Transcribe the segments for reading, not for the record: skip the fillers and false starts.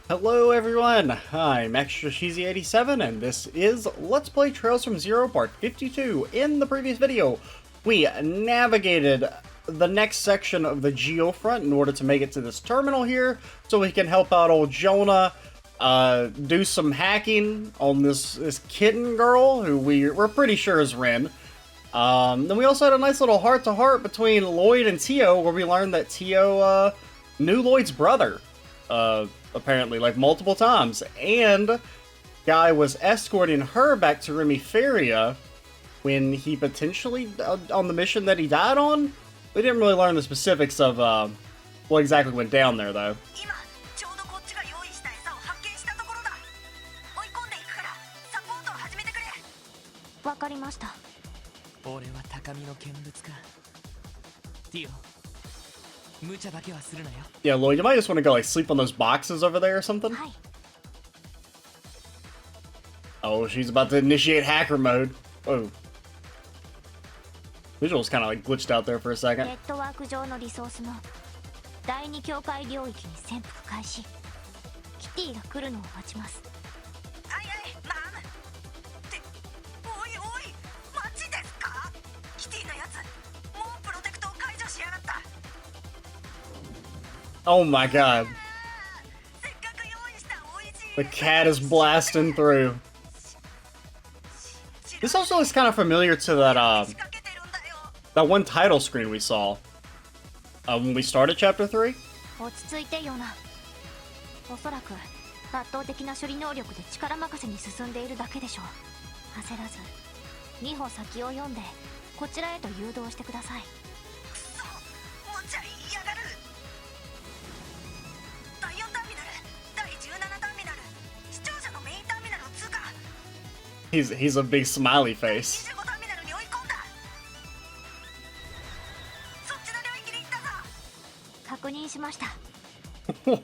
Hello everyone, I'm Extra Cheesy 87 and this is Let's Play Trails from Zero Part 52. In the previous video, we navigated the next section of the Geofront in order to make it to this terminal here, so we can help out old Jona, do some hacking on this kitten girl, who we're pretty sure is Ren. Then we also had a nice little heart-to-heart between Lloyd and Tio, where we learned that Tio, knew Lloyd's brother. Apparently, like multiple times, and Guy was escorting her back to Remiferia when he potentially, on the mission that he died on? We didn't really learn the specifics of what exactly went down there, though. わかりました。俺は高みの見物か。ティオ。 Yeah, Lloyd, you might just want to go like sleep on those boxes over there or something. Oh, she's about to initiate hacker mode. Oh. Visual's kind of like glitched out there for a second. Oh my god. The cat is blasting through. This also looks kind of familiar to that that one title screen we saw when we started chapter 3. おそらく圧倒的な処理能力で力任せに進んでいるだけでしょう。焦らず2歩先を読んでこちらへと誘導してください。くそ、無茶言いやがる。 He's a big smiley face. What? これ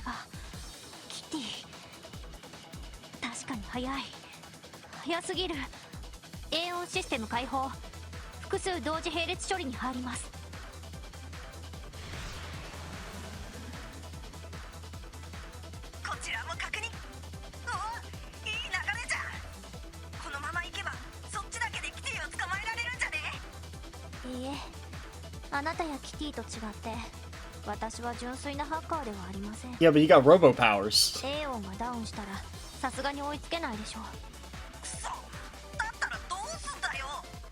がキティ。確かに早い。早すぎる。永音システム開放。複数同時並列処理に入ります。 Yeah, but you got robo powers.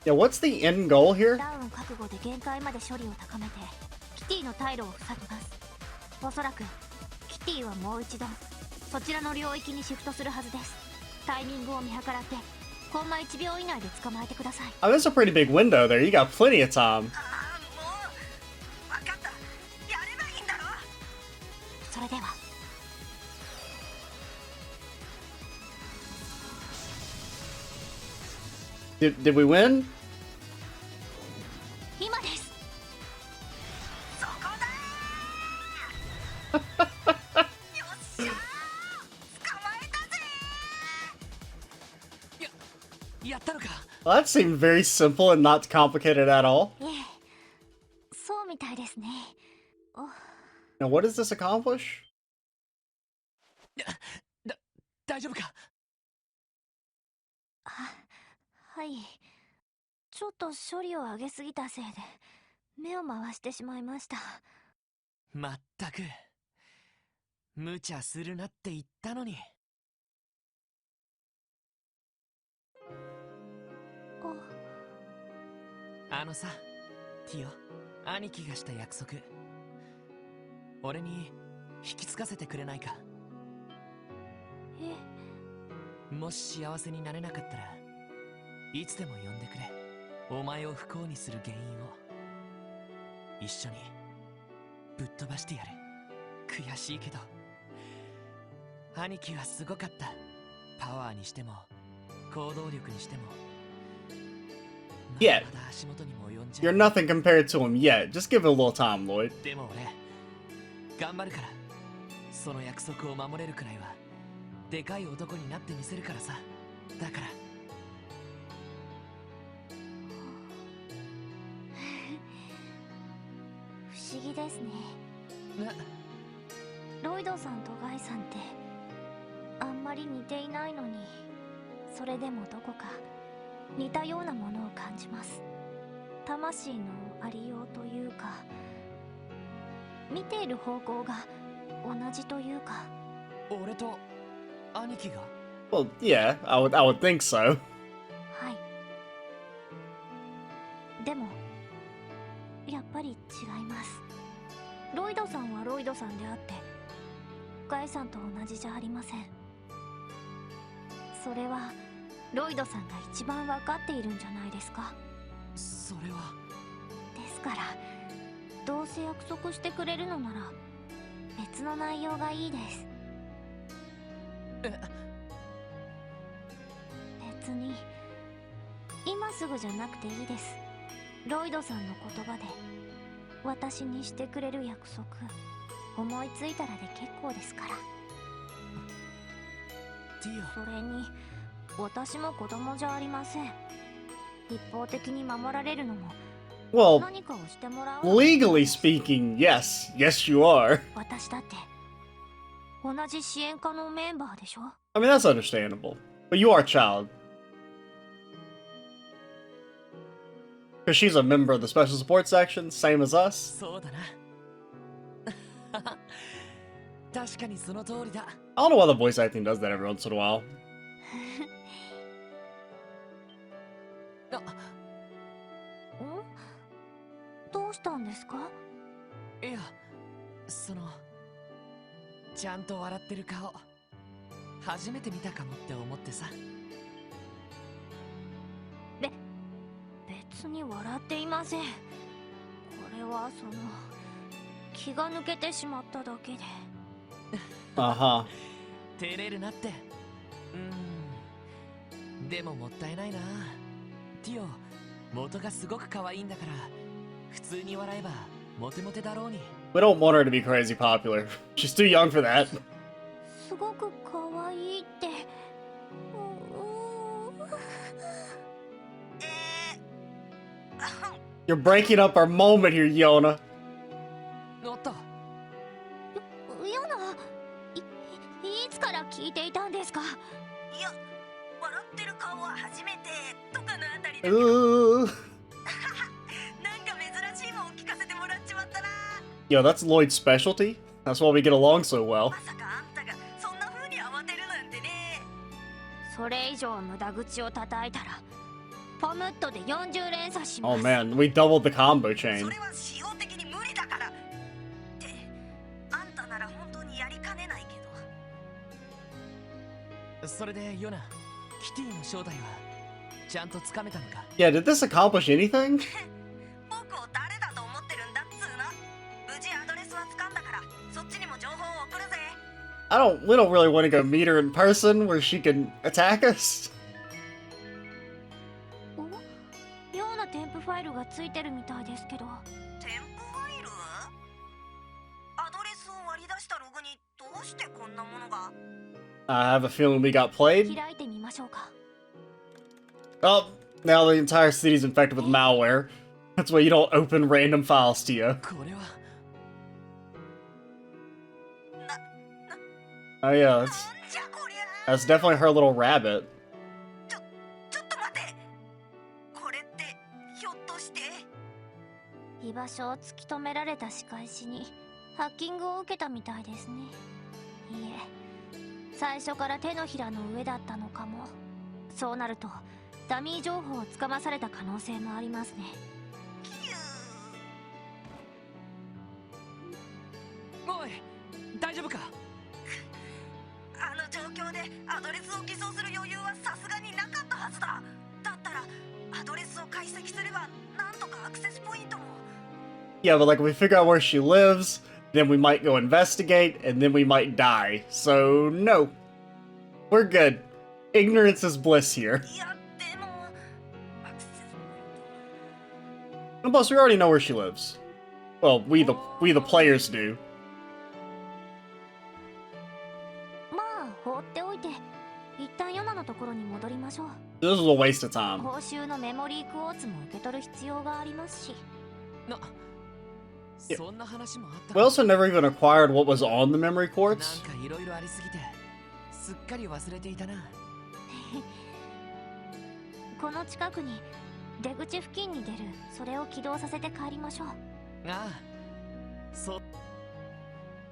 Yeah, what's the end goal here? Oh, that's a pretty big window there. You got plenty of time. Did we win? Well, that seemed very simple and not complicated at all. Now, what does this accomplish? 大丈夫か？はい。ちょっと処理を上げすぎたせいで目を回してしまいました。まったく無茶するなって言ったのに。あのさ、ティオ、兄貴がした約束、俺に引き継がせてくれないか？もし幸せになれなかったらいつでも呼んでくれ。お前を不幸にする原因を一緒にぶっ飛ばしてやる。悔しいけど兄貴はすごかった。パワーにしても行動力にしても。 Yet. You're nothing compared to him yet. Just give it a little time, Lloyd. でも俺頑張るから。その約束を守れるくらいはでかい男になってみせるからさ。だから。不思議ですね。ロイドさんとガイさんってあんまり似ていないのに、それでもどこか似たようなものを感じます。魂のありようというか、見ている方向が同じというか。俺と兄貴が Well, yeah, I would think so. はい。でもやっぱり違います。ロイドさんはロイドさんであって、ガイさんと同じじゃありません。それはロイドさんが一番分かっているんじゃないですか。それはですから、どうせ約束してくれるのなら別の内容がいいです。別に今すぐじゃなくていいです。ロイドさんの言葉で私にしてくれる約束、思いついたらで結構ですから。ティそれに私も子供じゃありません。一方的に守られるのも Well, 何かをしてもらうのも legally speaking, yes. Yes, you are. 私だって同じ支援課のメンバーでしょ。 I mean, that's understandable. But you are a child. Because she's a member of the special support section, same as us. そうだな確かにその通りだ I don't know why the voice acting does that every once in a while. あん？どうしたんですか？いやそのちゃんと笑ってる顔初めて見たかもって思ってさ。別に笑っていません。これは気が抜けてしまっただけで。Uh-huh. 照れるなってでももったいないな。ティオ元がすごく可愛いんだから普通に笑えばモテモテだろうに。 We don't want her to be crazy popular. She's too young for that. すごく可愛いって。You're breaking up our moment here, Jona. おっとヨナ、いつから聞いていたんですか？いや、笑ってる顔は初めてとかのあたりだけど、 Ooh. なんか珍しいもん聞かせてもらっちまったな。 Yo, that's Lloyd's specialty. That's why we get along so well. まさかあんたがそんな風に慌てるなんてね。それ以上無駄口を叩いたらパムットで40連鎖します。 Oh man, we doubled the combo そ chain. れは仕様的に無理だから。ってあんたなら本当にやりかねないけど。それでヨナキティの正体はちゃんとつかめたのか？ Yeah, did this accomplish anything? 僕を誰だと思ってるんだっつうの。無事アドレスは掴んだから、そっちにも情報を送るぜ。We don't really want to go meet her in person where she can attack us. お？ような添付ファイルがついてるみたいですけど。添付ファイル？アドレスを割り出したログにどうしてこんなものが？ I have a feeling we got played. 開いてみましょうか。 Oh, now the entire city's infected with malware. That's why you don't open random files to you. これは Oh yeah, なんじゃこりゃ。 that's definitely her little rabbit. ちょっと待って。これってひょっとして。居場所を突き止められた仕返しにハッキングを受けたみたいですね。いえ、最初から手のひらの上だったのかも。そうなるとダミー情報をつかまされた可能性もありますね。キュおい大丈夫か？ー。あの状況でアドレスを偽装する余裕はさすがになかったはずだ。だったらアドレスを解析すればなんとかアクセスポイントも。 Yeah, but like if we figure out where she lives, then we might go investigate, and then we might die. So no. We're good. Ignorance is bliss here. いやでもアクセスポイント。 And plus, we already know where she lives. Well, we the players do. まあ放っておいて一旦ヨナのところに戻りましょう。 This was a waste of time. 報酬のメモリークォーツも受け取る必要がありますし。そんな話もあった We also never even acquired what was on the memory なん quartz. かいろいろありすぎてすっかり忘れていたな。この近くに出口付近に出るそれを起動させて帰りましょう。ああ、そう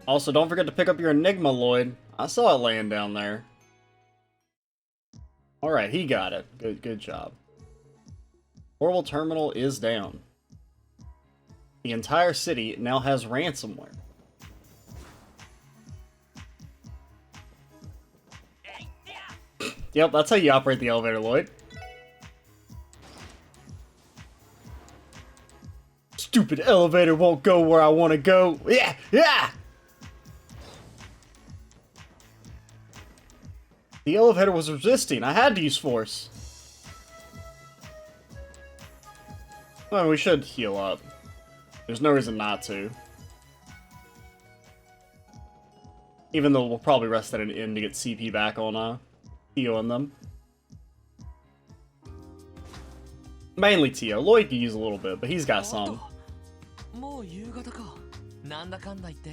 Also, don't forget to pick up your Enigma, Lloyd. I saw it laying down there. Alright, he got it. Good job. Orbital terminal is down. The entire city now has ransomware. Yep, that's how you operate the elevator, Lloyd. Stupid elevator won't go where I want to go. Yeah, yeah! The elevator was resisting. I had to use force. Well, we should heal up. There's no reason not to. Even though we'll probably rest at an inn to get CP back on Tio and them. Mainly Tio. Lloyd could use a little bit, but he's got some. もう夕方か。なんだかんだ言って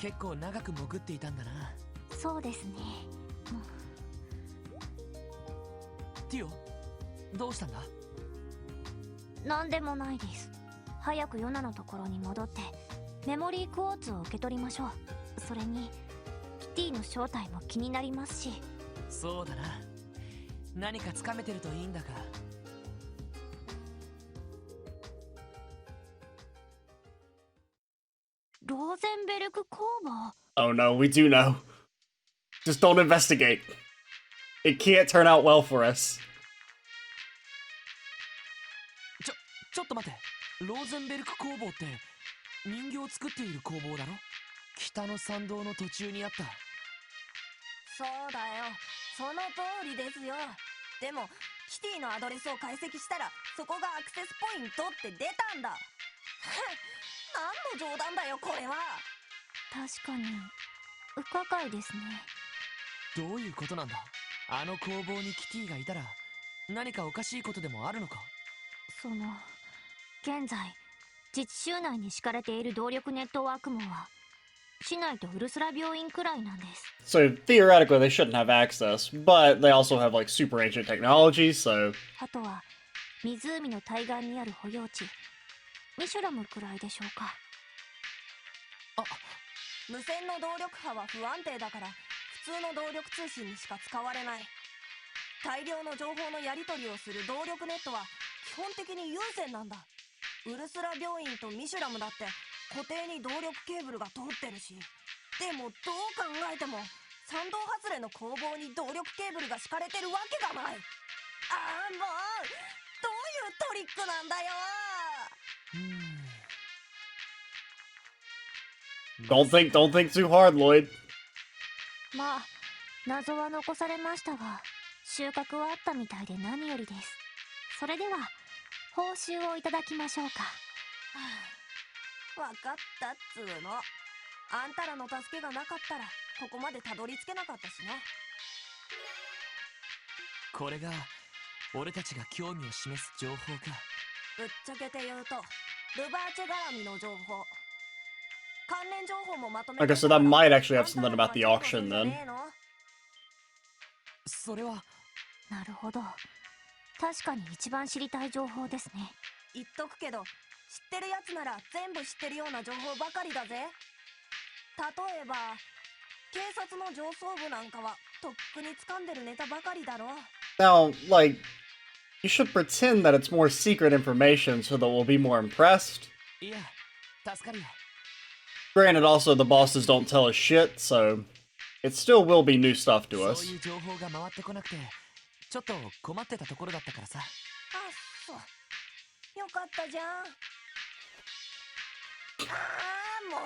結構長く潜っていたんだな。そうですね。ティオ、どうしたんだ？なんでもないです。早くヨナのところに戻ってメモリークォーツを受け取りましょう。それにキティの正体も気になりますし。そうだな。何かつかめてるといいんだが。ローゼンベルク工房。 Oh no, we do know. Just don't investigate. It can't turn out well for us. ちょっと待って。ローゼンベルク工房って人形を作っている工房だろ？北の参道の途中にあった。そうだよ、その通りですよ。でもキティのアドレスを解析したらそこがアクセスポイントって出たんだ。何の冗談だよこれは。確かに不可解ですね。どういうことなんだ？あの工房にキティがいたら何かおかしいことでもあるのか？その現在自治州内に敷かれている動力ネットワーク網は市内とウルスラ病院くらいなんです。 So theoretically they shouldn't have access, but they also have like super ancient technology, so あとは湖の対岸にある保養地ミシュラムくらいでしょうか。無線の動力波は不安定だから普通の動力通信にしか使われない。大量の情報のやり取りをする動力ネットは基本的に有線なんだ。ウルスラ病院とミシュラムだって固定に動力ケーブルが通ってるし。でもどう考えても参道外れの工房に動力ケーブルが敷かれてるわけがない。ああもうどういうトリックなんだよ。don't think too hard, Lloyd. まあ謎は残されましたが収穫はあったみたいで何よりです。それでは報酬をいただきましょうか。わかったっつーの。あんたらの助けがなかったらここまでたどり着けなかったしね。これが俺たちが興味を示す情報か。ぶっちゃけて言うとルバーチェ絡みの情報、関連情報もまとめて Okay, so that might actually have something about the auction then. それはなるほど、確かに一番知りたい情報ですね。言っとくけど知ってるやつなら全部知ってるような情報ばかりだぜ。例えば警察の上層部なんかはとっくに掴んでるネタばかりだろ。 Now, like, you should pretend that it's more secret information so that we'll be more impressed. いや助かるよ。 Granted, also the bosses don't tell us shit, so it still will be new stuff to そう us. いう情報が回ってこなくてちょっと困ってたところだったからさ。あっそうよかったじゃん。ああもう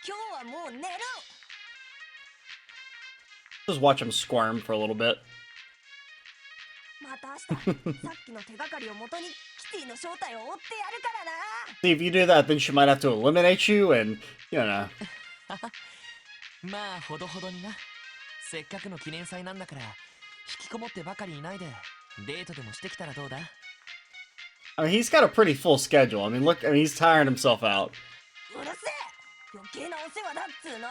今日はもう寝る。 Just watch him squirm for a little bit. また明日さっきの手がかりをもとにキティの正体を追ってやるからな。 See, if you do that, then she might have to eliminate you, and, you know. まあほどほどにな。せっかくの記念祭なんだから引きこもってばかりいないでデートでもしてきたらどうだ？ I mean, he's got a pretty full schedule. I mean, look, I mean, he's tiring himself out. うるせえ、余計なお世話だっつうの。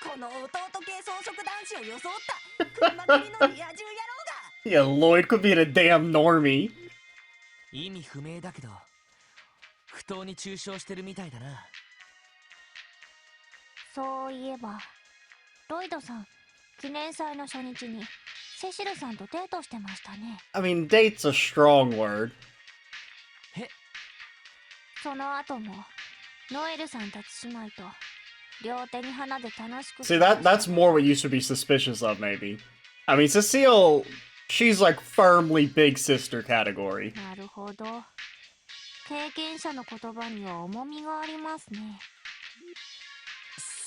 この弟系装飾男子を装った車蹴りのリア充野郎が。 Yeah, Lloyd could be a damn normie. 意味不明だけど不当に中傷してるみたいだな。そういえばロイドさん、記念祭の初日にセシルさんとデートしてましたね。 I mean, date's a strong word. その後もノエルさんたち姉妹と両手に花で楽しく See, that's more what you should be suspicious of, maybe. I mean, Cecile, she's like firmly big sister category. なるほど、経験者の言葉には重みがありますね。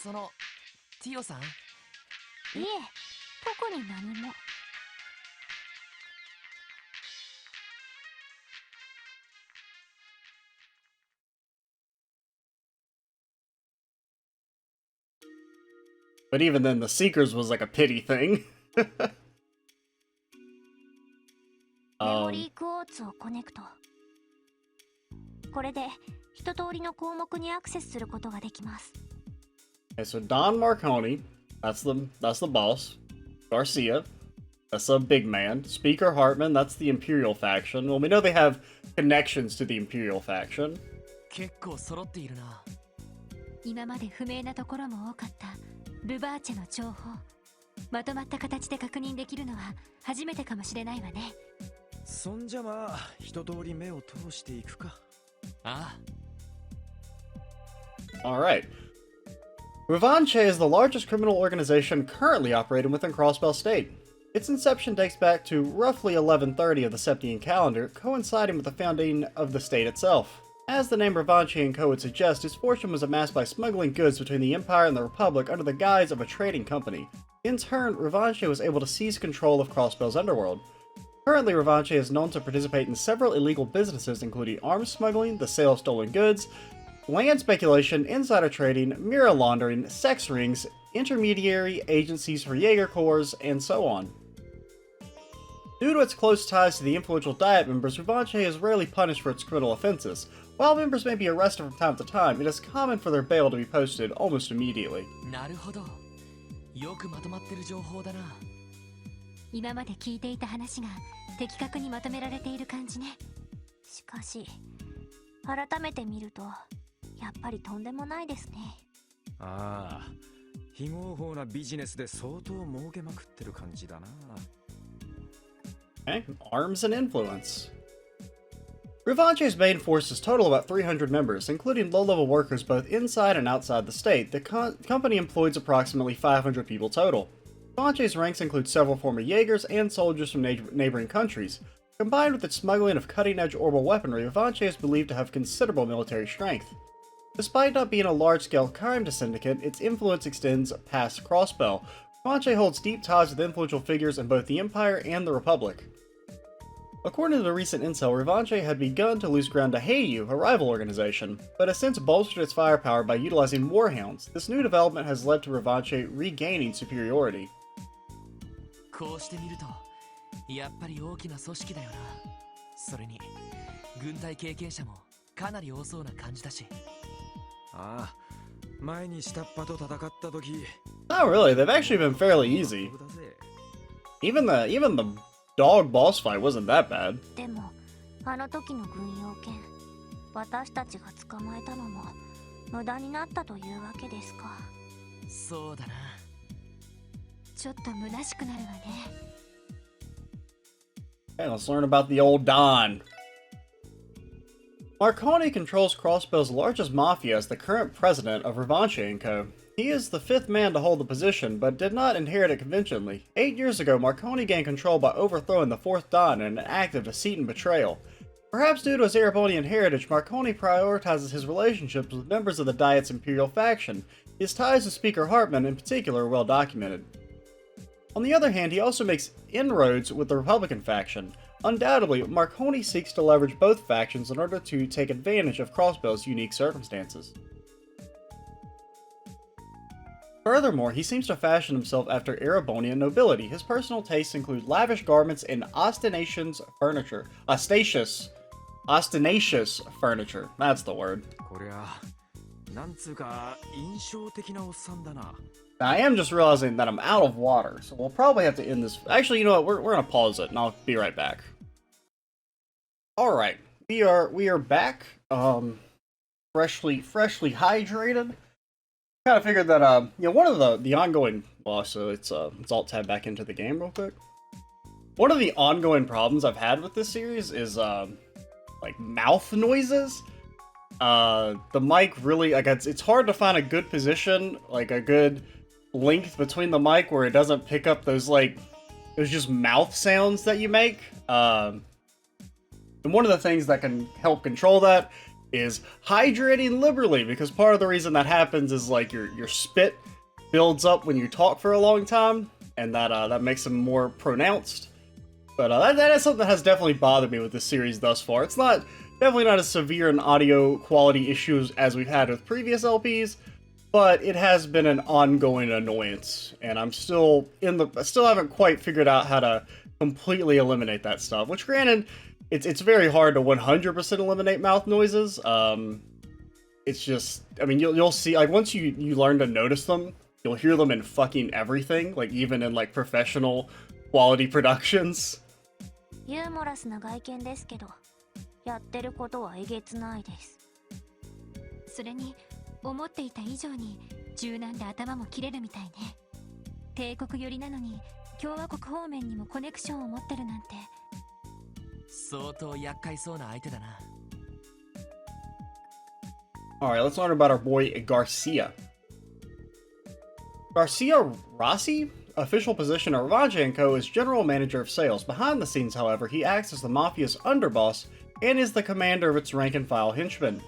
そのティオさん、いえ、特に何も。But even then, the Seekers was like a pity thing. メモリークォーツをコネクト。これで一通りの項目にアクセスすることができます。 Okay, so Don Marconi, that's the boss. Garcia, that's a big man. Speaker Hartman, that's the Imperial faction. Well, we know they have connections to the Imperial faction. 結構揃っているな。今まで不明なところも多かったルバーチェの情報、まとまった形で確認できるのは初めてかもしれないわね。そんじゃまあ一通り目を通していくか。ああ。 Alright. Revache is the largest criminal organization currently operating within Crossbell State. Its inception dates back to roughly 1130 of the Septian calendar, coinciding with the founding of the state itself. As the name Revache & Co. would suggest, its fortune was amassed by smuggling goods between the Empire and the Republic under the guise of a trading company. In turn, Revache was able to seize control of Crossbell's underworld. Currently, Revache is known to participate in several illegal businesses including arms smuggling, the sale of stolen goods, land speculation, insider trading, mirror laundering, sex rings, intermediary agencies for Jaeger Corps, and so on. Due to its close ties to the influential Diet members, Revache is rarely punished for its criminal offenses. While members may be arrested from time to time, it is common for their bail to be posted almost immediately. なるほど。よくまとまってる情報だな。今まで聞いていた話が的確にまとめられている感じね。しかし改めて見るとやっぱりとんでもないですね。ああ、非合法なビジネスで相当儲けまくってる感じだな。Okay, arms and influence. Revache's main forces total about 300 members, including low-level workers both inside and outside the state. The company employs approximately 500 people total. Revache's ranks include several former Jaegers and soldiers from neighboring countries. Combined with its smuggling of cutting-edge orbital weaponry, Revache is believed to have considerable military strength. Despite not being a large-scale crime syndicate, its influence extends past Crossbell. Revache holds deep ties with influential figures in both the Empire and the Republic. According to the recent intel, Revache had begun to lose ground to Heiyu, a rival organization, but has since bolstered its firepower by utilizing warhounds. This new development has led to Revache regaining superiority. こうしてみるとやっぱり大きな組織だよな。それに軍隊経験者もかなり多そうな感じだし。ああ、前に下っ端と戦った時。 Not really, they've actually been fairly easy. Even the dog boss fight wasn't that bad. でもあの時の軍用犬、私たちが捕まえたのも無駄になったというわけですか。そうだな。ちょっと虚しくなるわね。 Okay, let's learn about the old Don. Marconi controls Crossbell's largest mafia as the current president of Revache & Co. He is the fifth man to hold the position, but did not inherit it conventionally. 8 years ago, Marconi gained control by overthrowing the fourth Don in an act of deceit and betrayal. Perhaps due to his Erebonian heritage, Marconi prioritizes his relationships with members of the Diet's Imperial faction. His ties to Speaker Hartman in particular are well documented. On the other hand, he also makes inroads with the Republican faction. Undoubtedly, Marconi seeks to leverage both factions in order to take advantage of Crossbell's unique circumstances. Furthermore, he seems to fashion himself after Erebonian nobility. His personal tastes include lavish garments and ostentatious furniture. Ostentatious furniture. That's the word. こりゃなんつうか印象的なおっさんだな。 I am just realizing that I'm out of water, so we'll probably have to end this. Actually, you know what? We're gonna pause it, and I'll be right back. All right, we are back. Freshly hydrated. Kind of figured that you know, one of the ongoing, well, so it's alt tab back into the game real quick. One of the ongoing problems I've had with this series is like mouth noises. The mic really, like, it's hard to find a good position, like a good length between the mic where it doesn't pick up those just mouth sounds that you make. And one of the things that can help control that is hydrating liberally, because part of the reason that happens is like your spit builds up when you talk for a long time, and that makes them more pronounced. But that is something that has definitely bothered me with this series thus far. It's definitely not as severe an audio quality issues as we've had with previous LPs, but it has been an ongoing annoyance, and I still haven't quite figured out how to completely eliminate that stuff. Which, granted, it's very hard to 100% eliminate mouth noises. It's just, I mean, you'll see, like, once you learn to notice them, you'll hear them in fucking everything, like even in like professional quality productions. ユーモラスな外見ですけど、やってることはえげつないです。それに思っていた以上に柔軟で頭も切れるみたいね。帝国寄りなのに共和国方面にもコネクションを持ってるなんて。相当厄介そうな相手だな。Alright, let's learn about our boy Garcia. Garcia Rossi? Official position at Revache & Co. is General Manager of Sales. Behind the scenes, however, he acts as the Mafia's underboss and is the commander of its rank-and-file henchmen.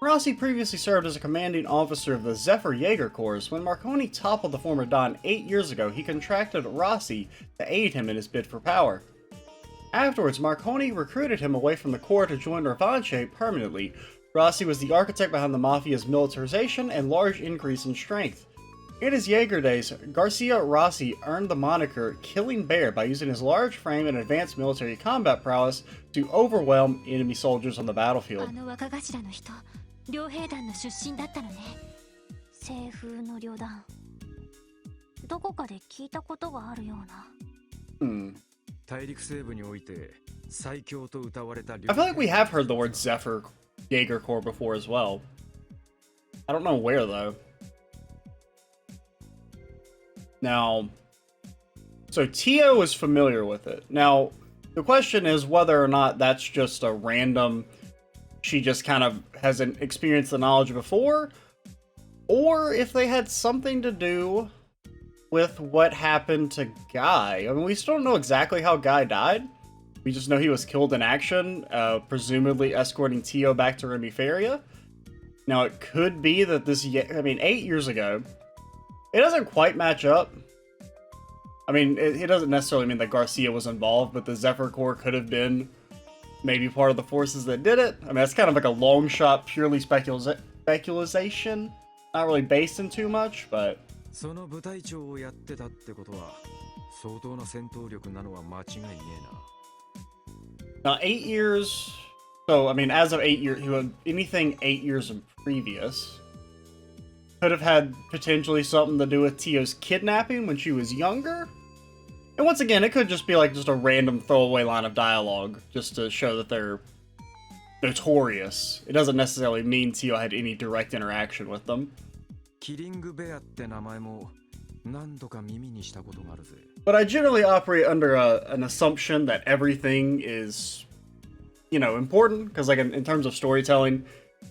Rossi previously served as a commanding officer of the Zephyr Jaeger Corps. When Marconi toppled the former Don 8 years ago, he contracted Rossi to aid him in his bid for power. Afterwards, Marconi recruited him away from the Corps to join Revache permanently. Rossi was the architect behind the Mafia's militarization and large increase in strength. In his Jaeger days, Garcia Rossi earned the moniker Killing Bear by using his large frame and advanced military combat prowess to overwhelm enemy soldiers on the battlefield. あの若頭の人、両兵団の出身だったのね。西風の旅団。どこかで聞いたことがあるような。大陸西部において最強と謳われた。 I feel like we have heard the word Zephyr Jaeger Corps before as well. I don't know where though. Now, so Tio is familiar with it. Now, the question is whether or not that's just a random, she just kind of hasn't experienced the knowledge before, or if they had something to do with what happened to Guy. I mean, we still don't know exactly how Guy died. We just know he was killed in action, presumably escorting Tio back to Remiferia. Now, it could be that this, I mean, 8 years ago, it doesn't quite match up. I mean, it doesn't necessarily mean that Garcia was involved, but the Zephyr Corps could have been maybe part of the forces that did it. I mean, that's kind of like a long shot, purely speculation. Not really based in too much, but... その部隊長をやってたってことは相当な戦闘力なのは間違いねえな。 Now, 8 years... So, I mean, as of 8 years, anything 8 years and previous could have had potentially something to do with Tio's kidnapping when she was younger. And once again, it could just be like just a random throwaway line of dialogue just to show that they're notorious. It doesn't necessarily mean Tio had any direct interaction with them. キリングベアって名前も何度か耳にしたことがあるぜ。 But I generally operate under an assumption that everything is, you know, important. Because like in terms of storytelling,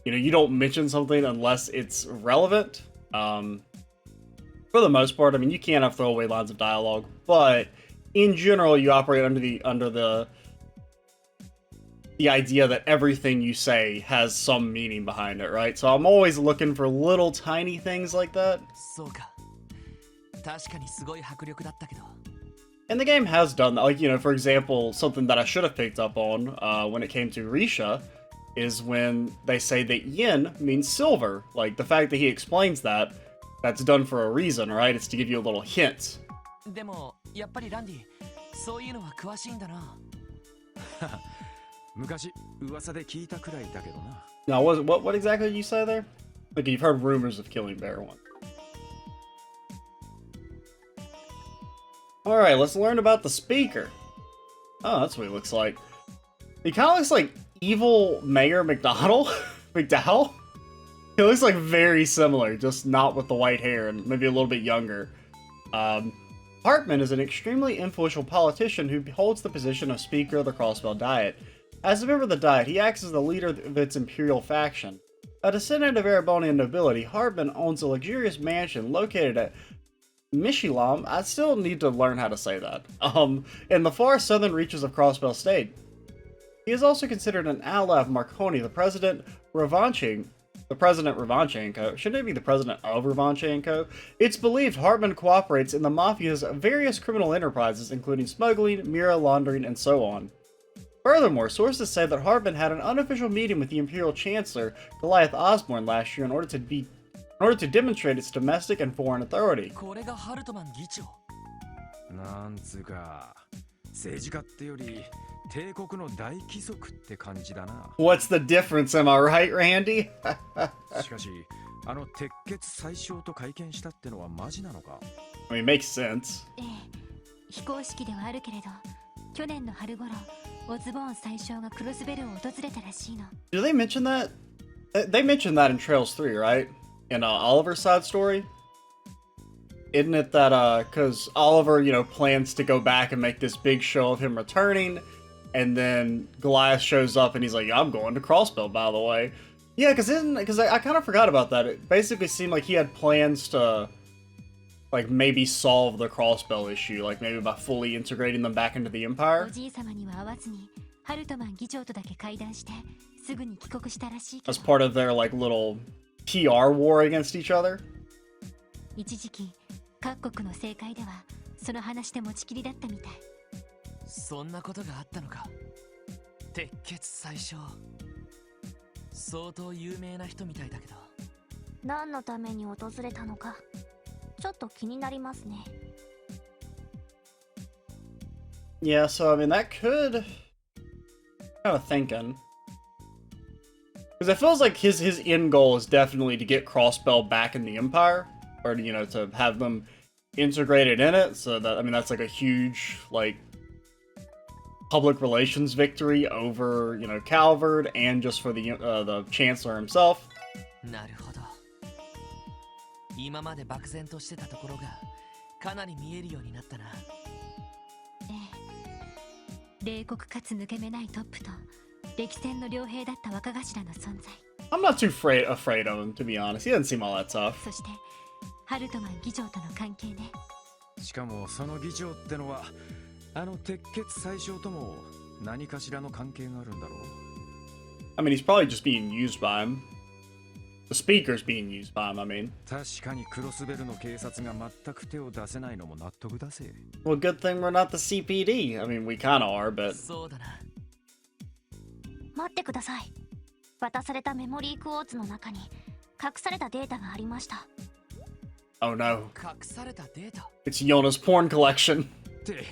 you know, you don't mention something unless it's relevant. For the most part, I mean, you can't have throwaway lines of dialogue, but in general, you operate under the idea that everything you say has some meaning behind it, right? So I'm always looking for little tiny things like that. そうか。確かにすごい迫力だったけど。 And the game has done that. Like, you know, for example, something that I should have picked up on when it came to Risha is when they say that yin means silver. Like, the fact that he explains that, that's done for a reason, right? It's to give you a little hint. でもやっぱりランディ、そういうのは詳しいんだな。昔噂で聞いたくらいだけどな。 Now, what exactly did you say there? Like, you've heard rumors of killing Bear once. Alright, let's learn about the speaker. Oh, that's what he looks like. He kind of looks like evil Mayor McDonald. McDowell? He looks like very similar, just not with the white hair and maybe a little bit younger. Hartman is an extremely influential politician who holds the position of Speaker of the Crossbell Diet. As a member of the Diet, he acts as the leader of its imperial faction. A descendant of Erebonian nobility, Hartman owns a luxurious mansion located at Mishilam. I still need to learn how to say that. In the far southern reaches of Crossbell State. He is also considered an ally of Marconi, the President Revache. The President Revache & Co. Shouldn't it be the President of Revache & Co.? It's believed Hartman cooperates in the Mafia's various criminal enterprises, including smuggling, mirror laundering, and so on. Furthermore, sources say that Hartman had an unofficial meeting with the Imperial Chancellor, Goliath Osborne, last year in order to demonstrate its domestic and foreign authority. これがハルトマン議長。なんつうか、政治家ってより帝国の大貴族って感じだな。What's the difference, am I right, Randy? しかし、あの鉄血宰相と会見したってのはマジなのか？ I mean, makes sense. ええ、非公式ではあるけれど、去年の春頃、オズボーン宰相がクロスベルを訪れたらしいの。Do they mention that? They mentioned that in Trails 3, right? In Oliver's side story? Isn't it that, because Oliver, you know, plans to go back and make this big show of him returning, and then Goliath shows up and he's like, I'm going to Crossbell, by the way. Yeah, because I kind of forgot about that. It basically seemed like he had plans to, like, maybe solve the Crossbell issue, like maybe by fully integrating them back into the Empire. おじい様には会わずに、ハルトマン議長とだけ会談して、すぐに帰国したらしいけど。As part of their, like, little PR war against each other. 一時期、各国の政界では、その話で持ちきりだったみたい。そんなことがあったのか。鉄血宰相。相当有名な人みたいだけど。何のために訪れたのか、ちょっと気になりますね。Yeah, so I mean that could kind of thinking. Because it feels like his end goal is definitely to get Crossbell back in the Empire. Or, you know, to have them integrated in it. So that, I mean, that's like a huge, like, public relations victory over, you know, Calvard and just for the Chancellor himself. なるほど。今まで漠然としてたところがかなり見えるようになったな。ええ、冷酷かつ抜け目ないトップと歴戦の良兵だった若頭の存在。I'm not too afraid of him, to be honest. He doesn't seem all that tough. そしてハルトマン議長との関係ね。しかもその議長ってのはあの鉄血宰相とも何かしらの関係があるんだろう。I mean, he's probably just being used by him. The speaker's being used by him, I mean. 確かにクロスベルの警察が全く手を出せないのも納得だぜ。Well, good thing we're not the CPD. I mean, we kind of are, but... そうだな。待ってください。渡されたメモリークォーツの中に隠されたデータがありました。Oh no. 隠されたデータ。It's Jona's porn collection. って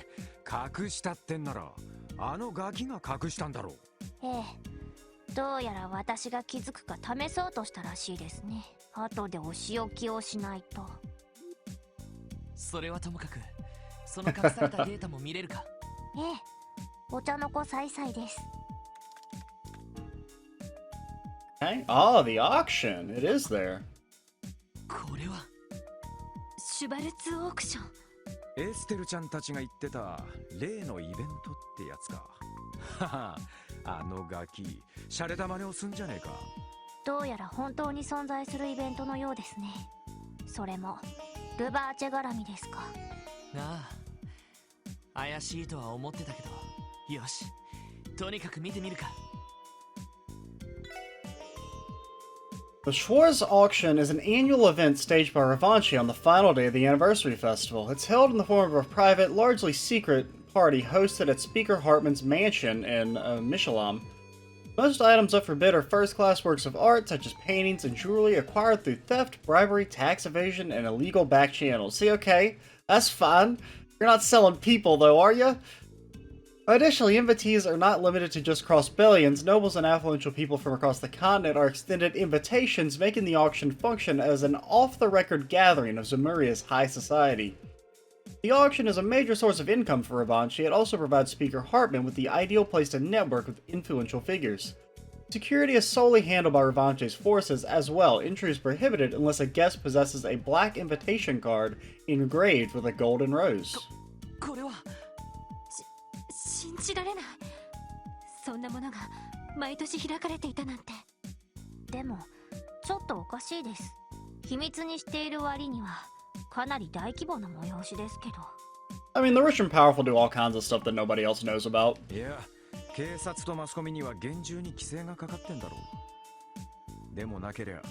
隠したってんならあのガキが隠したんだろう。ええ、どうやら私が気づくか試そうとしたらしいですね。後でお仕置きをしないと。それはともかく、その隠されたデータも見れるか。ええ、お茶の子さいさいです。Okay. Oh, the auction. It is there. これはシュバルツオークション。エステルちゃんたちが言ってた例のイベントってやつか。はは、あのガキ、シャレた真似をすんじゃねえか。どうやら本当に存在するイベントのようですね。それもルバーチェ絡みですか。ああ、怪しいとは思ってたけど、よし、とにかく見てみるか。The Schwarz Auction is an annual event staged by Revache on the final day of the anniversary festival. It's held in the form of a private, largely secret party hosted at Speaker Hartman's mansion in Mishilam. Most items up for bid are first-class works of art, such as paintings and jewelry acquired through theft, bribery, tax evasion, and illegal back channels. See, okay, that's fine. You're not selling people, though, are you? Additionally, invitees are not limited to just cross billions. Nobles and affluential people from across the continent are extended invitations, making the auction function as an off-the-record gathering of Zemuria's high society. The auction is a major source of income for Revache. It also provides Speaker Hartman with the ideal place to network with influential figures. Security is solely handled by Revache's forces as well. Entry is prohibited unless a guest possesses a black invitation card engraved with a golden rose. これは信じられない。そんなものが毎年開かれていたなんて。でもちょっとおかしいです。秘密にしている割にはかなり大規模な催しですけど。 I mean, the rich and powerful do all kinds of stuff that nobody else knows about. いや、警察とマスコミには厳重に規制がかかってんだろう。でもなけりゃ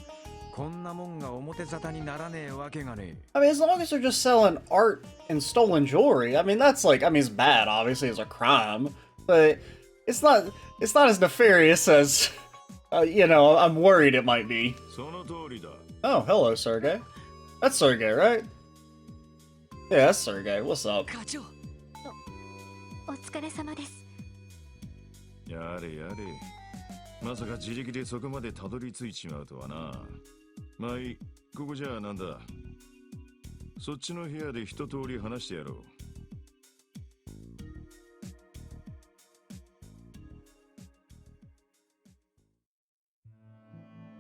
こんなもんが表沙汰にならねえわけがねえ。 I mean, as long as they're just selling art and stolen jewelry, I mean, that's like, I mean, it's bad, obviously, it's a crime, but it's not as nefarious as, you know, I'm worried it might be. その通りだ。 Oh, hello, Sergey. That's Sergey, right? Yeah, that's Sergey. What's up? 課長。お疲れ様です。やれやれ。まさか自力でそこまでたどり着いちまうとはな。まあいい、ここじゃあなんだ。そっちの部屋で一通り話してやろう。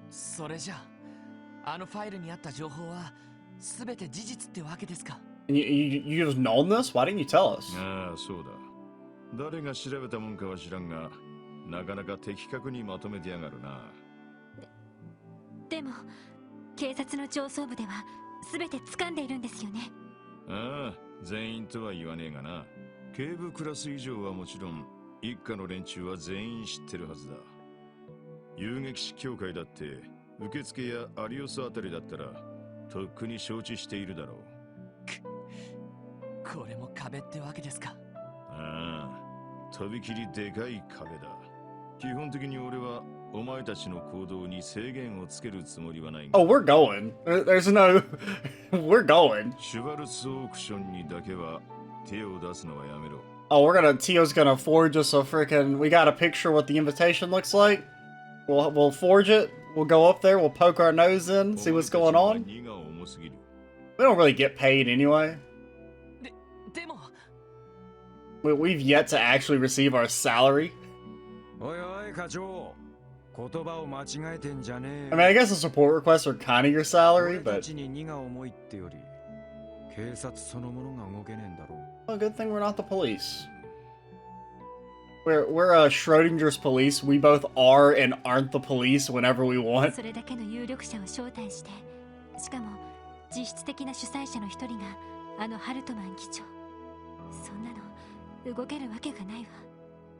それじゃあ、あのファイルにあった情報は全て事実ってわけですか。And you just known this? Why didn't you tell us? ああ、そうだ。誰が調べたもんかは知らんが、なかなか的確にまとめてやがるな。でも警察の上層部では全て掴んでいるんですよね。ああ、全員とは言わねえがな。警部クラス以上はもちろん、一家の連中は全員知ってるはずだ。遊撃士協会だって、受付やアリオスあたりだったら、とっくに承知しているだろう。これも壁ってわけですか。ああ、とびきりでかい壁だ。基本的に俺はお前たちの行動に制限をつけるつもりはないが。Oh, we're going. There's no... we're going. シュバルツオークションにだけは手を出すのはやめろ。Oh, Tio's gonna forge us a freaking... We got a picture what the invitation looks like. We'll forge it. We'll go up there. We'll poke our nose in, see what's going on. We don't really get paid anyway. でも We've yet to actually receive our salary. おいおい課長、言葉を間違えてんじゃねえ。 I mean, I guess the support requests are kind of your salary, 俺た but... ちに荷が重いってより、警察そのものが動けねえんだろう。 Well, good thing we're not the police. We're Schrodinger's police. We both are and aren't the police whenever we want. それだけの有力者を招待して、しかも実質的な主催者の一人があのハルトマン議長。そんなの動けるわけがないわ。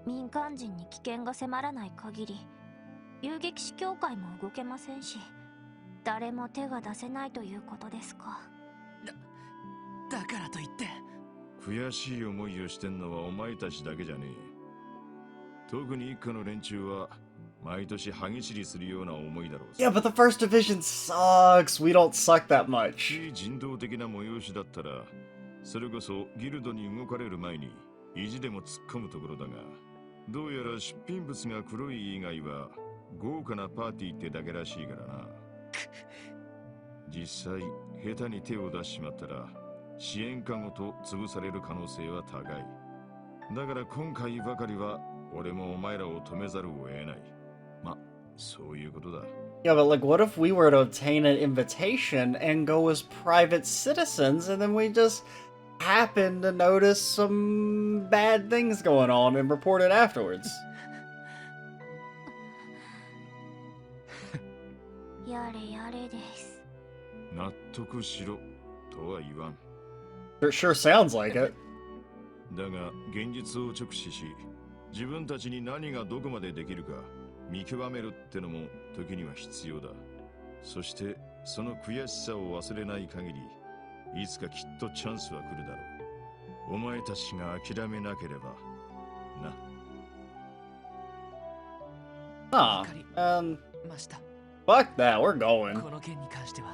民間人に危険が迫らない限り遊撃士協会も動けませんし、誰も手が出せないということですか。だからといって悔しい思いをしてんのはお前たちだけじゃねえ。特に一家の連中は毎年歯ぎしりするような思いだろう。 Yeah, but the first division sucks. We don't suck that much. 非人道的な催しだったら、それこそギルドに動かれる前に意地でも突っ込むところだが、どうやら出品物が黒い以外は豪華なパーティーってだけらしいからな。実際下手に手を出しちまったら支援かごと潰される可能性は高い。だから今回ばかりは俺もお前らを止めざるを得ない。ま、そういうことだ。 Yeah, but like, what if we were to obtain an invitation and go as private citizens, and then we just happen to notice some bad things going on and report it afterwards? やれやれです。納得しろとは言わん。 It sure sounds like it. だが現実を直視し、自分たちに何がどこまでできるか見極めるってのも時には必要だ。そしてその悔しさを忘れない限り、いつかきっとチャンスは来るだろう。お前たちが諦めなければな。Huh. ました。 Fuck that, we're going. この件に関しては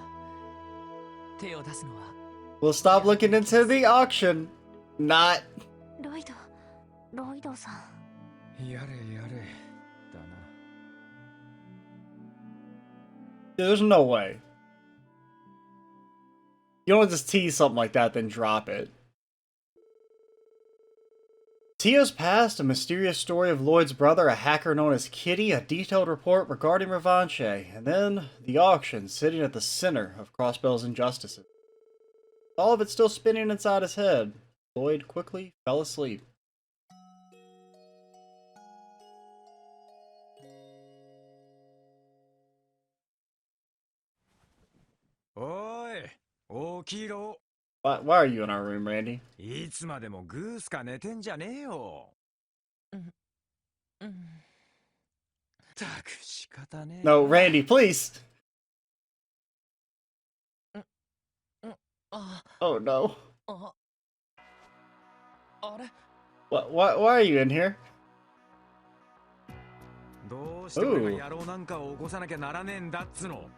手を出すのは We'll stop looking into the auction. Not. ロイド、ロイドさん。やれやれだな。 There's no way. You don't just tease something like that, then drop it. Tio's past, a mysterious story of Lloyd's brother, a hacker known as Kitty, a detailed report regarding Revache, and then the auction sitting at the center of Crossbell's injustices. All of it still spinning inside his head. Lloyd quickly fell asleep. Oi! 起きろ! Why are you in our room, Randy? いつまでもグースか寝てんじゃねえよ。たく仕方ねえ。 No, Randy, please! Oh no. あれ Why are you in here? どうして俺が野郎なんかを起こさなきゃならねえんだっつの。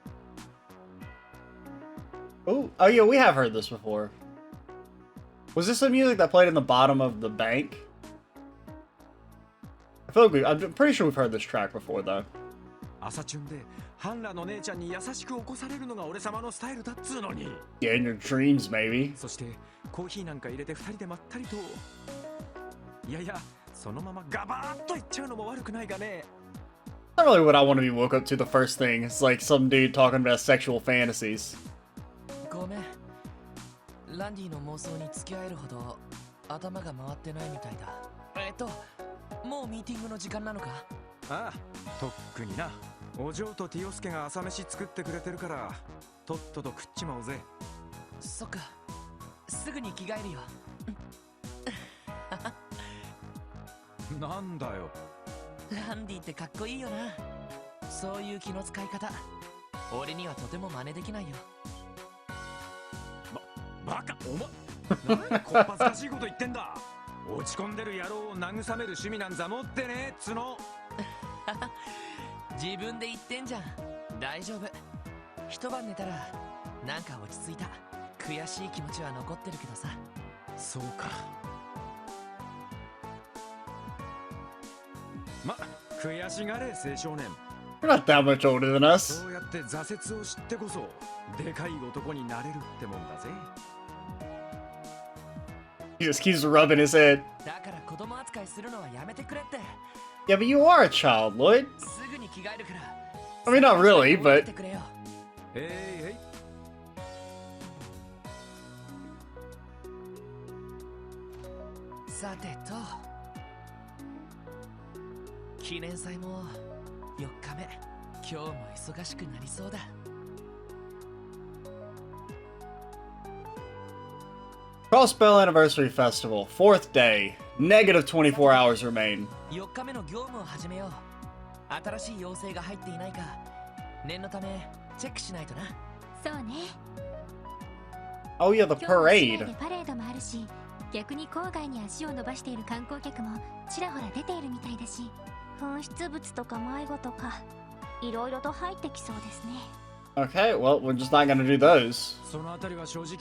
Oh, yeah, we have heard this before. Was this the music that played in the bottom of the bank? I feel like I'm pretty sure we've heard this track before, though. 朝チュンでハンラの姉ちゃんに優しく起こされるのが俺様のスタイルだっつうのに。 Yeah, in your dreams, maybe. そしてコーヒーなんか入れて二人でまったりと。いやいや、そのままガバーッといっちゃうのも悪くないがね。 Not really what I want to be woke up to the first thing. It's like some dude talking about sexual fantasies. ごめん。ランディの妄想に付き合えるほど頭が回ってないみたいだ。もうミーティングの時間なのか？ああ、とっくにな。お嬢とティオスケが朝飯作ってくれてるから、とっとと食っちまおうぜ。そっか。すぐに着替えるよ。なんだよ。ランディってかっこいいよな。そういう気の使い方。俺にはとても真似できないよ。バカ、お前、なんこっぱずかしいこと言ってんだ。落ち込んでる野郎を慰める趣味なんざ持ってねえっつの。自分で言ってんじゃん。大丈夫。一晩寝たらなんか落ち着いた。悔しい気持ちは残ってるけどさ。そうか。ま、悔しがれ青少年。 You're not that much older than us. そうやって挫折を知ってこそでかい男になれるってもんだぜ。 He just keeps rubbing his head. だから子供扱いするのはやめてくれって。 Yeah, but you are a child, Lloyd. すぐに着替えるから。 I mean, not really, but... てくれよ。へい。さてと、記念祭も4日目。今日も忙しくなりそうだ。 Crossbell Anniversary Festival, 4th day. Negative 24 hours remain. 4日目の業務を始めよう。新しい要請が入っていないか念のためチェックしないとな。そうね。 Oh yeah, the 今日は市内 parade. でパレードもあるし、逆に郊外に足を伸ばしている観光客もちらほら出ているみたいだし、紛失物とか迷子とかいろいろと入ってきそうですね。 Okay, well, we're just not gonna do those. そのあたりは正直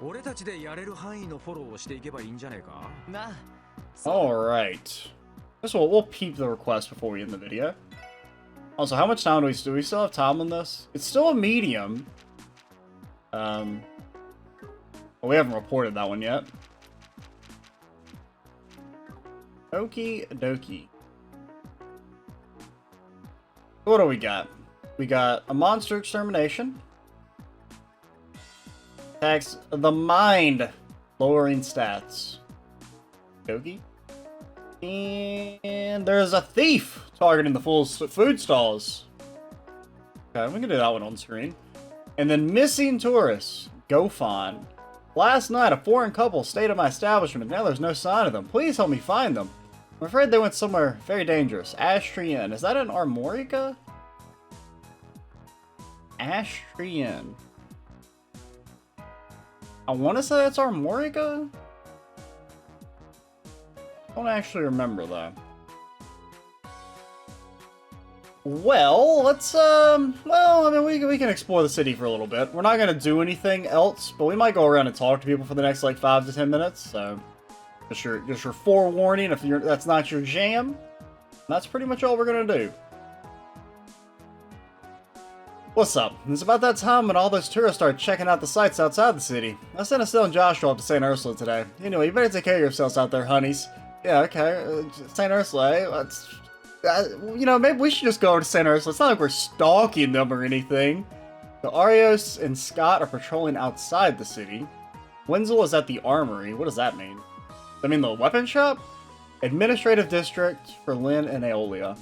俺たちでやれる範囲のフォローをしていけばいいんじゃねえか。なあ。 Alright. First of all, we'll peep the request before we end the video. Also, how much time do we still have time on this? It's still a medium. Well, we haven't reported that one yet. Okie dokie. What do we got? We got a monster extermination. Attacks the mind, lowering stats. Dokie. And there's a thief targeting the full food stalls. Okay, we can do that one on screen. And then missing tourists. Gofon. Last night, a foreign couple stayed at my establishment. Now there's no sign of them. Please help me find them. I'm afraid they went somewhere very dangerous. Ash Tree Inn. Is that in Armorica? Ash Tree Inn. I want to say that's Armorica? I don't actually remember though. Well, let's well, I mean, we can explore the city for a little bit. We're not gonna do anything else, but we might go around and talk to people for the next like 5 to 10 minutes. So Just your forewarning if that's not your jam. That's pretty much all we're gonna do. What's up? It's about that time when all those tourists start checking out the sights outside the city. I sent Estelle and Joshua up to St. Ursula today. Anyway, you better take care of yourselves out there, honeys. Yeah, okay. St. Ursula, eh? You know, maybe we should just go over to St. Ursula. It's not like we're stalking them or anything. The Arios and Scott are patrolling outside the city. Wenzel is at the armory. What does that mean? Does that mean the weapon shop? Administrative district for Lynn and Aeolia.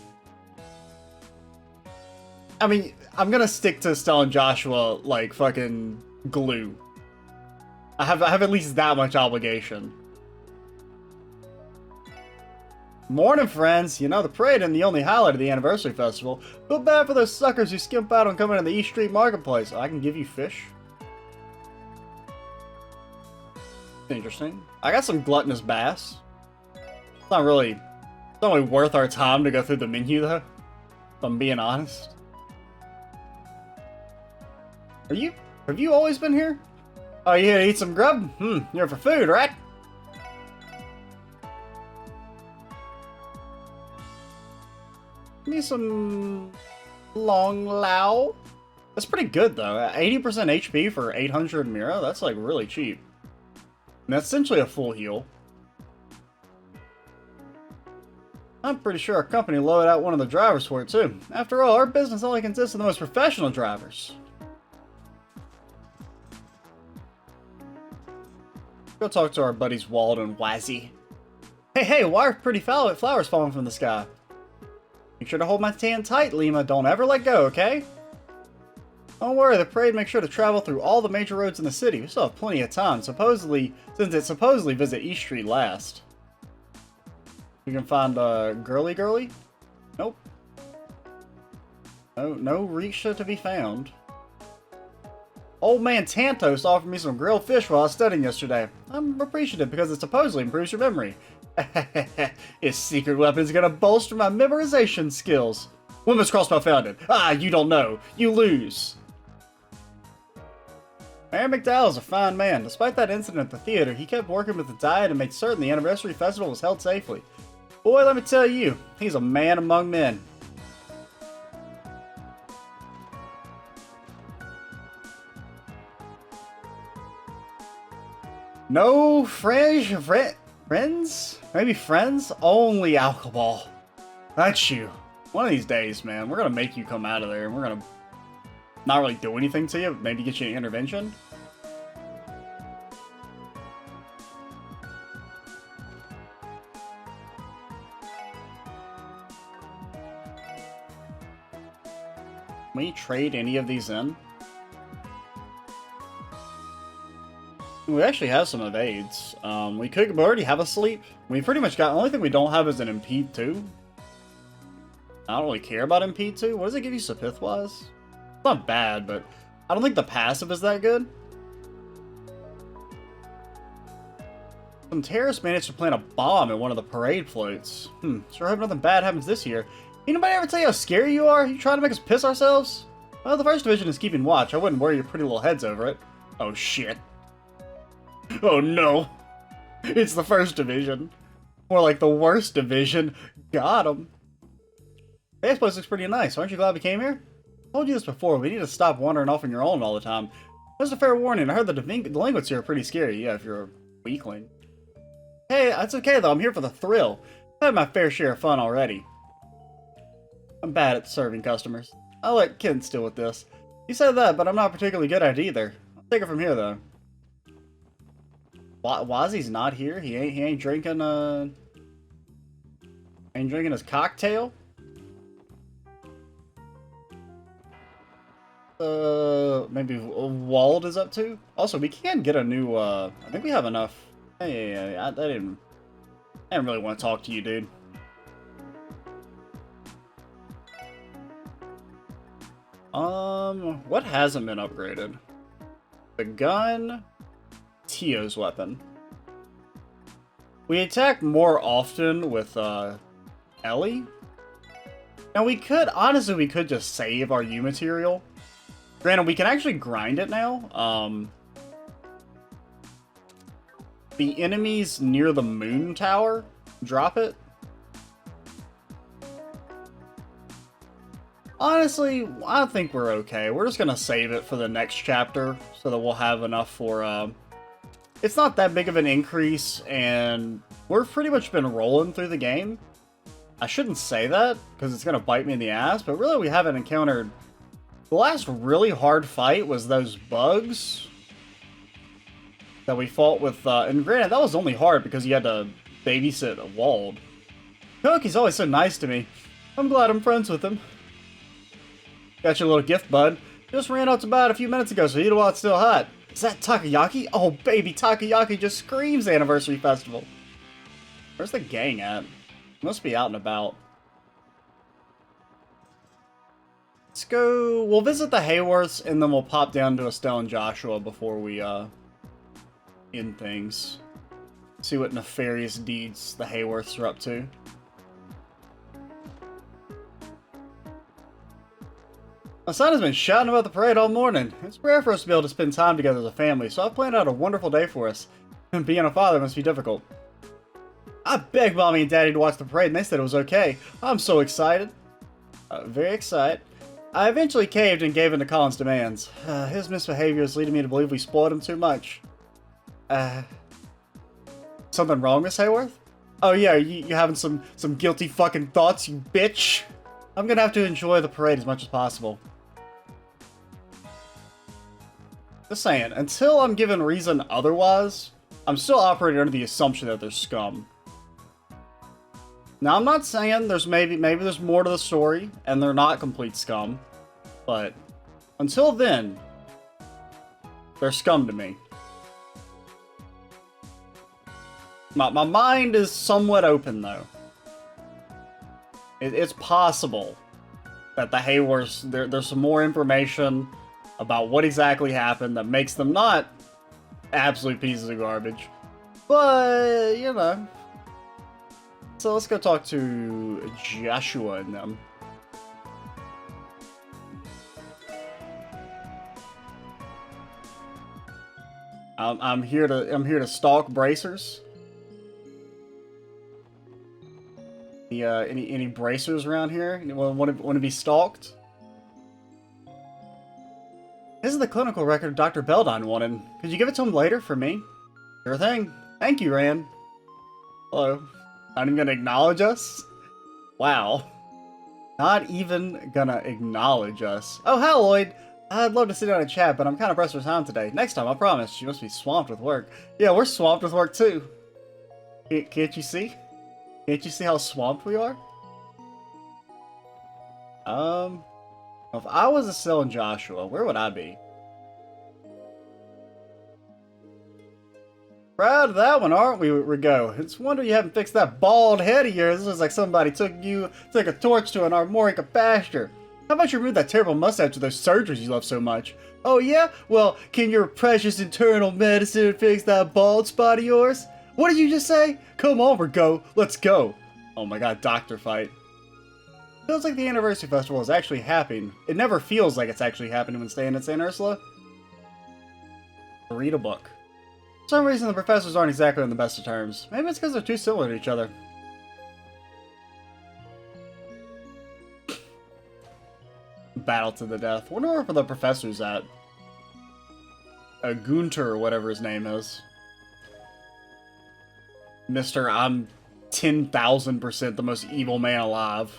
I mean, I'm gonna stick to Estelle and Joshua like fucking glue. I have at least that much obligation. Morning, friends. You know, the parade isn't the only highlight of the anniversary festival. Feel bad for those suckers who skimp out on coming to the East Street Marketplace. I can give you fish. Interesting. I got some gluttonous bass. It's not really worth our time to go through the menu, though. If I'm being honest. Have you always been here? Oh, you here to eat some grub? You're here for food, right? Give me some long lao. That's pretty good, though. 80% HP for 800 Mira? That's, like, really cheap. And that's essentially a full heal. I'm pretty sure our company loaded out one of the drivers for it, too. After all, our business only consists of the most professional drivers. Go talk to our buddies Wald and Wazzy. Hey, why are pretty flowers falling from the sky? Make sure to hold my hand tight, Lima. Don't ever let go, okay? Don't worry, the parade makes sure to travel through all the major roads in the city. We still have plenty of time, since it supposedly visit East Street last. We can find Girly? Nope. No Risha to be found. Old man Tantos offered me some grilled fish while I was studying yesterday. I'm appreciative because it supposedly improves your memory. His secret weapon is gonna bolster my memorization skills. Women's crossbow founded. Ah, you don't know. You lose. Mayor McDowell is a fine man. Despite that incident at the theater, he kept working with the diet and made certain the anniversary festival was held safely. Boy, let me tell you, he's a man among men. No friends? Maybe friends? Only alcohol. That's you. One of these days, man, we're gonna make you come out of there and we're gonna not really do anything to you, but maybe get you an intervention. Can we trade any of these in? We actually have some evades. We already have a sleep. We pretty much got, the only thing we don't have is an impede 2. I don't really care about impede 2. What does it give you Sapith-wise? It's not bad, but I don't think the passive is that good. Some terrorists managed to plant a bomb at one of the parade floats. Sure hope nothing bad happens this year. Anybody ever tell you how scary you are? You trying to make us piss ourselves? Well, the 1st Division is keeping watch. I wouldn't worry your pretty little heads over it. Oh, shit. Oh no! It's the 1st Division. More like the worst division. Got him. This place looks pretty nice. Aren't you glad we came here? I told you this before. We need to stop wandering off on your own all the time. Just a fair warning. I heard the delinquents here are pretty scary. Yeah, if you're a weakling. Hey, that's okay though. I'm here for the thrill. I've had my fair share of fun already. I'm bad at serving customers. I'll let Kent deal with this. You said that, but I'm not particularly good at it either. I'll take it from here though. Wazzy's not here. He ain't drinking his cocktail. Maybe Wald is up to. Also, we can get a new. I think we have enough. Hey, I didn't really want to talk to you, dude. What hasn't been upgraded? The gun. Tio's weapon. We attack more often with Ellie. Now we could just save our U material. Granted, we can actually grind it now. the enemies near the moon tower drop it. Honestly, I think we're okay. We're just gonna save it for the next chapter so that we'll have enough for, it's not that big of an increase, and we've pretty much been rolling through the game. I shouldn't say that, because it's gonna bite me in the ass, but really we haven't encountered... The last really hard fight was those bugs that we fought with, and granted, that was only hard because you had to babysit Wald. Koki's always so nice to me. I'm glad I'm friends with him. Got your little gift, bud. Just ran out to buy it a few minutes ago, so eat it while it's still hot. Is that takoyaki? Oh, baby, takoyaki just screams Anniversary Festival. Where's the gang at? Must be out and about. Let's go... We'll visit the Hayworths, and then we'll pop down to Estelle and Joshua before we, end things. See what nefarious deeds the Hayworths are up to. My son has been shouting about the parade all morning. It's rare for us to be able to spend time together as a family, so I've planned out a wonderful day for us. And being a father must be difficult. I begged Mommy and Daddy to watch the parade, and they said it was okay. I'm so excited. Very excited. I eventually caved and gave in to Colin's demands. His misbehavior is leading me to believe we spoiled him too much. Something wrong, Miss Hayworth? Oh yeah, you having some guilty fucking thoughts, you bitch? I'm gonna have to enjoy the parade as much as possible. Just saying, until I'm given reason otherwise, I'm still operating under the assumption that they're scum. Now, I'm not saying there's maybe there's more to the story, and they're not complete scum, but until then, they're scum to me. My mind is somewhat open, though. It's possible that the Hayworths, there's some more information about what exactly happened that makes them not absolute pieces of garbage. But, you know. So let's go talk to Joshua and them. I'm here to stalk bracers. Any bracers around here? Anyone want to be stalked? This is the clinical record Dr. Beldine wanted. Could you give it to him later for me? Sure thing. Thank you, Rand. Hello. Not even gonna acknowledge us? Wow. Not even gonna acknowledge us. Oh, hi, Lloyd. I'd love to sit down and chat, but I'm kind of pressed for time today. Next time, I promise. You must be swamped with work. Yeah, we're swamped with work, too. Can't you see? Can't you see how swamped we are? If I was Estelle and Joshua, where would I be? Proud of that one, aren't we, Rigo? It's a wonder you haven't fixed that bald head of yours. This is like somebody took a torch to an armorica pasture. How about you remove that terrible mustache with those surgeries you love so much? Oh yeah? Well, can your precious internal medicine fix that bald spot of yours? What did you just say? Come on, Rigo. Let's go. Oh my god, doctor fight. Feels like the anniversary festival is actually happening. It never feels like it's actually happening when staying at St. Ursula. Read a book. For some reason, the professors aren't exactly on the best of terms. Maybe it's because they're too similar to each other. Battle to the death. Wonder where the professor's at. Gunter, or whatever his name is. Mr. I'm 10,000% the most evil man alive.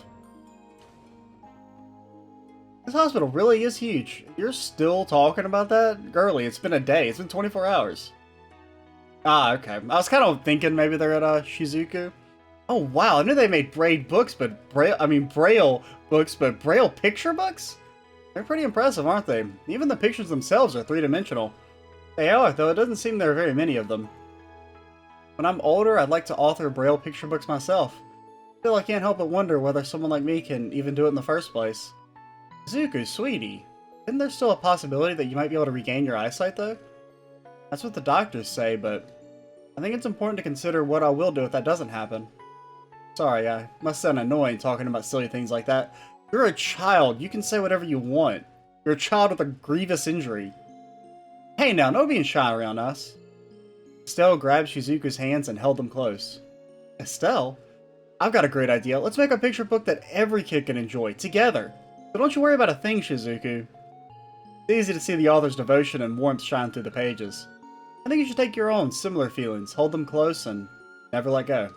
This hospital really is huge. You're still talking about that? Girly, it's been a day. It's been 24 hours. Ah, okay. I was kind of thinking maybe they're at Shizuku. Oh, wow. I knew they made Braille books, but Braille books, but Braille picture books? They're pretty impressive, aren't they? Even the pictures themselves are three-dimensional. They are, though it doesn't seem there are very many of them. When I'm older, I'd like to author Braille picture books myself. Still, I can't help but wonder whether someone like me can even do it in the first place. Zuko, sweetie, isn't there still a possibility that you might be able to regain your eyesight, though? That's what the doctors say, but I think it's important to consider what I will do if that doesn't happen. Sorry, I must sound annoying talking about silly things like that. You're a child. You can say whatever you want. You're a child with a grievous injury. Hey now, no being shy around us. Estelle grabbed Shizuku's hands and held them close. Estelle? I've got a great idea. Let's make a picture book that every kid can enjoy, together. But don't you worry about a thing, Shizuku. It's easy to see the author's devotion and warmth shine through the pages. I think you should take your own similar feelings, hold them close, and never let go.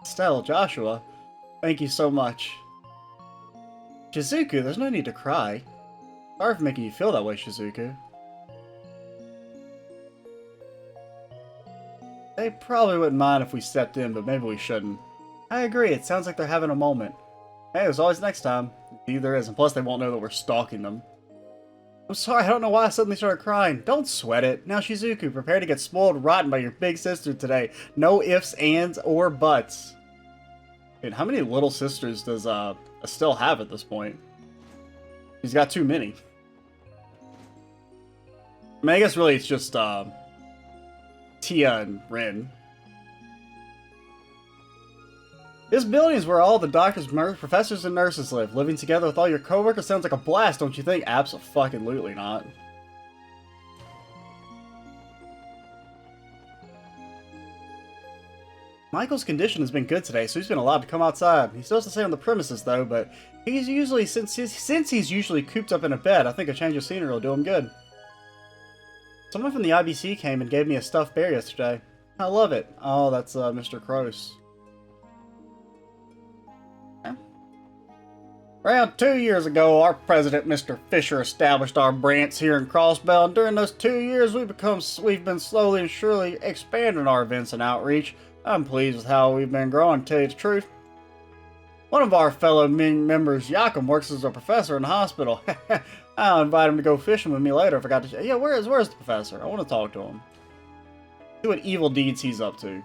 Estelle, Joshua, thank you so much. Shizuku, there's no need to cry. Sorry for making you feel that way, Shizuku. They probably wouldn't mind if we stepped in, but maybe we shouldn't. I agree, it sounds like they're having a moment. Hey, there's always next time. Indeed there is, and plus they won't know that we're stalking them. I'm sorry, I don't know why I suddenly started crying. Don't sweat it. Now Shizuku, prepare to get spoiled rotten by your big sister today. No ifs, ands, or buts. Dude, how many little sisters does Estelle have at this point? He's got too many. I mean, I guess really it's just Tia and Rin. This building is where all the doctors, professors, and nurses live. Living together with all your coworkers sounds like a blast, don't you think? Abso-fucking-lutely not. Michael's condition has been good today, so he's been allowed to come outside. He still has to stay on the premises, though, but he's usually, since he's usually cooped up in a bed, I think a change of scenery will do him good. Someone from the IBC came and gave me a stuffed bear yesterday. I love it. Oh, that's Mr. Kroos. Around 2 years ago, our president, Mr. Fisher, established our branch here in Crossbell, and during those 2 years, we've been slowly and surely expanding our events and outreach. I'm pleased with how we've been growing, to tell you the truth. One of our fellow members, Yakum, works as a professor in the hospital. I'll invite him to go fishing with me later. I forgot to. Yeah, where's the professor? I want to talk to him. See what evil deeds he's up to.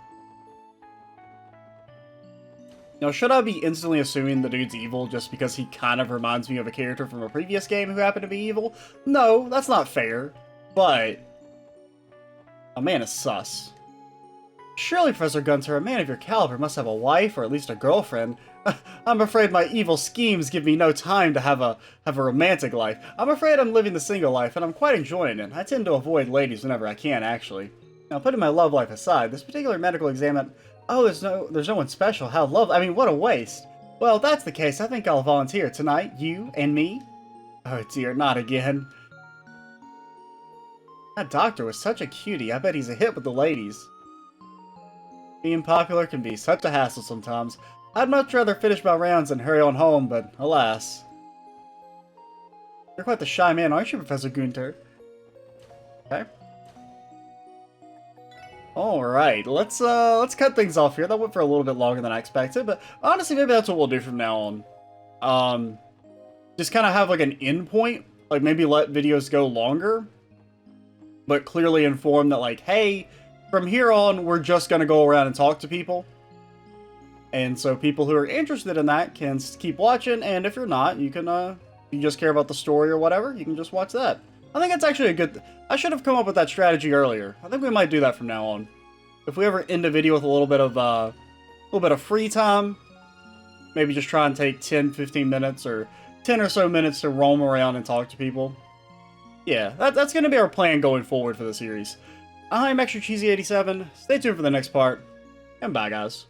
Now, should I be instantly assuming the dude's evil just because he kind of reminds me of a character from a previous game who happened to be evil? No, that's not fair. But a man is sus. Surely, Professor Gunter, a man of your caliber must have a wife or at least a girlfriend. I'm afraid my evil schemes give me no time to have a romantic life. I'm afraid I'm living the single life, and I'm quite enjoying it. I tend to avoid ladies whenever I can, actually. Now, putting my love life aside, this particular medical exam. Oh, there's no one special. How lovely. I mean, what a waste. Well, if that's the case, I think I'll volunteer tonight. You and me? Oh dear, not again. That doctor was such a cutie. I bet he's a hit with the ladies. Being popular can be such a hassle sometimes. I'd much rather finish my rounds and hurry on home, but alas. You're quite the shy man, aren't you, Professor Gunter? Okay. Alright, let's cut things off here. That went for a little bit longer than I expected, but honestly, maybe that's what we'll do from now on. Just kind of have like an end point, like maybe let videos go longer, but clearly inform that like, hey, from here on, we're just going to go around and talk to people. And so people who are interested in that can keep watching, and if you're not, you can, you just care about the story or whatever, you can just watch that. I think it's actually a good... I should have come up with that strategy earlier. I think we might do that from now on. If we ever end a video with a little bit of free time, maybe just try and take 10, 15 minutes or 10 or so minutes to roam around and talk to people. Yeah, that's going to be our plan going forward for the series. I'm Extra Cheesy 87. Stay tuned for the next part, and bye, guys.